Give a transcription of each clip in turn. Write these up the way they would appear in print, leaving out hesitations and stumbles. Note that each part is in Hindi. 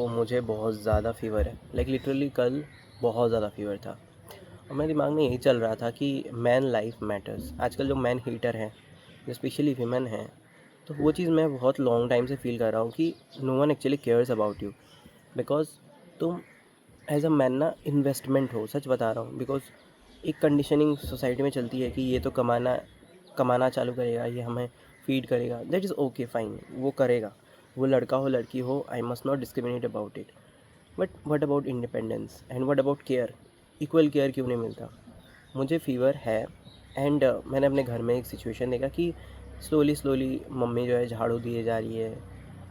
मुझे बहुत ज़्यादा फ़ीवर है, लाइक लिटरली कल बहुत ज़्यादा फ़ीवर था और मेरे दिमाग में यही चल रहा था कि मैन लाइफ मैटर्स। आजकल जो मैन हीटर हैं, जो स्पेशली वीमेन हैं, तो वो चीज़ मैं बहुत लॉन्ग टाइम से फ़ील कर रहा हूँ कि no one actually cares about you. Because तुम एज अ मैन ना इन्वेस्टमेंट हो, सच बता रहा हूँ। बिकॉज एक कंडीशनिंग सोसाइटी में चलती है कि ये तो कमाना कमाना चालू करेगा, ये हमें फीड करेगा, दैट इज़ ओके फाइन, वो करेगा। वो लड़का हो लड़की हो, I must not discriminate about it. But what about independence and what about care? Equal care क्यों नहीं मिलता? मुझे फ़ीवर है एंड मैंने अपने घर में एक सिचुएशन देखा कि स्लोली स्लोली मम्मी जो है झाड़ू दिए जा रही है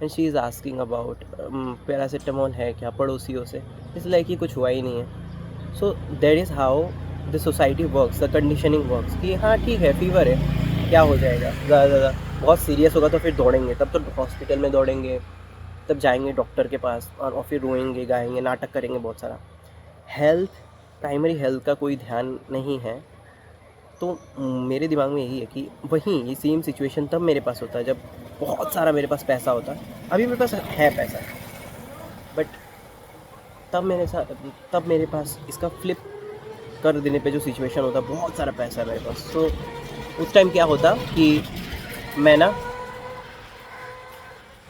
and she is asking about paracetamol है क्या पड़ोसियों से। इस लाइक कि कुछ हुआ ही नहीं है। So that is how the society works, the conditioning works कि हाँ ठीक है फ़ीवर है, क्या हो जाएगा, ज़्यादा ज़्यादा बहुत सीरियस होगा तो फिर दौड़ेंगे, तब तो हॉस्पिटल में दौड़ेंगे, तब जाएंगे डॉक्टर के पास और फिर रोएंगे गाएंगे नाटक करेंगे बहुत सारा। हेल्थ, प्राइमरी हेल्थ का कोई ध्यान नहीं है। तो मेरे दिमाग में यही है कि वहीं ये सेम सिचुएशन तब मेरे पास होता है जब बहुत सारा मेरे पास पैसा होता है। अभी मेरे पास है पैसा, बट तब मेरे पास इसका फ्लिप कर देने पे जो सिचुएशन होता, बहुत सारा पैसा है मेरे पास। तो उस टाइम क्या होता कि मैं ना,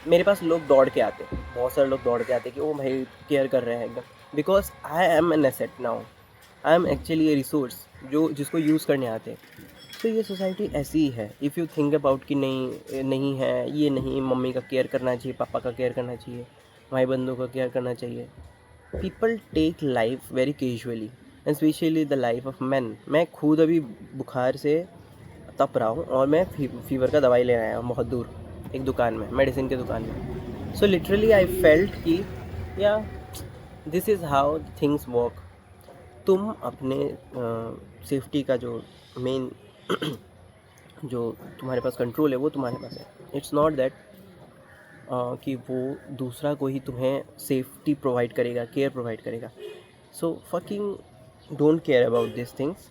मेरे पास लोग दौड़ के आते, बहुत सारे लोग दौड़ के आते कि ओ भाई केयर कर रहे हैं एकदम। Because I am an asset now, I am actually A resource जो जिसको यूज़ करने आते हैं। तो ये सोसाइटी ऐसी ही है। इफ़ यू थिंक अबाउट कि नहीं नहीं है, ये नहीं, मम्मी का केयर करना चाहिए, पापा का केयर करना चाहिए, भाई बंधुओं का केयर करना चाहिए। People take life very casually and specially the life of man. मैं खुद अभी बुखार से तप रहा हूँ और मैं फीवर का दवाई लेने आया हूँ बहुत दूर, एक दुकान में, मेडिसिन की दुकान में। सो लिटरली आई फेल्ट कि या this is how things work. तुम अपने सेफ्टी का जो मेन जो तुम्हारे पास कंट्रोल है वो तुम्हारे पास है। इट्स नॉट दैट कि वो दूसरा कोई तुम्हें सेफ्टी प्रोवाइड करेगा, केयर प्रोवाइड करेगा। So fucking don't care about this things.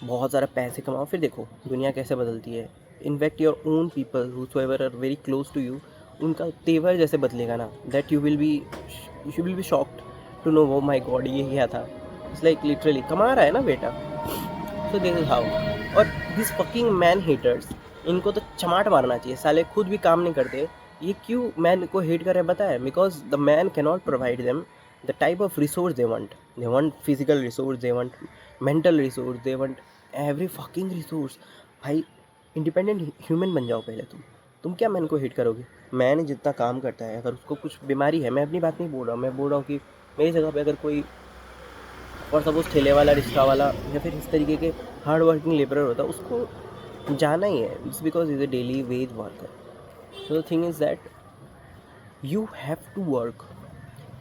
बहुत सारा पैसे कमाओ, फिर देखो दुनिया कैसे बदलती है। In fact your own people whosoever are very close to you, उनका तेवर जैसे बदलेगा ना, that you will be shocked to know वो माई गॉड ये क्या था। इट्स लाइक लिटरली कमा रहा है ना बेटा। So this is how. और दिस फकिंग मैन हेटर्स, इनको तो चमाट मारना चाहिए, साले खुद भी काम नहीं करते। ये क्यों मैन को हेट कर रहे हैं बताया? Because the man can not provide them the type of resource they want physical resource, they want mental resource, they want every fucking resource. भाई इंडिपेंडेंट ह्यूमन बन जाओ पहले। तुम क्या मैन को हेट करोगे? मैन जितना काम करता है, अगर उसको कुछ बीमारी है, मैं अपनी बात नहीं बोल रहा हूँ, मैं बोल रहा हूँ कि मेरी जगह पे अगर कोई और सपोज ठेले वाला, रिक्शा वाला या फिर इस तरीके के हार्ड वर्किंग लेबरर होता, उसको जाना ही है। It's because is a daily wage worker. So the thing is that you have to work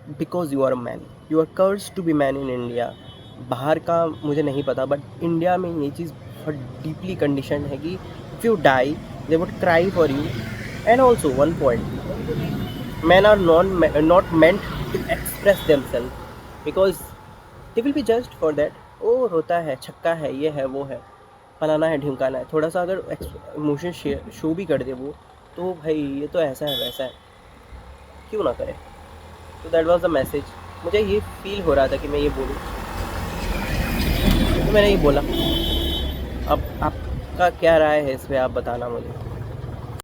because you are a man. You are cursed to be man in India. बाहर का मुझे नहीं पता, बट इंडिया में ये चीज़ बहुत डीपली कंडीशन है कि if you die they would cry for you. And also one point, men are not meant to express themselves because they will be judged for that। ओ रोता है, छक्का है, ये है, वो है, फलाना है, ढिमकाना है। थोड़ा सा अगर इमोशन शो भी कर दे वो, तो भाई ये तो ऐसा है वैसा है, क्यों ना करे। तो दैट वाज द मैसेज। मुझे ये फील हो रहा था कि मैं ये बोलूँ, तो मैंने ये बोला। अब आपका क्या राय है इस पर, आप बताना मुझे।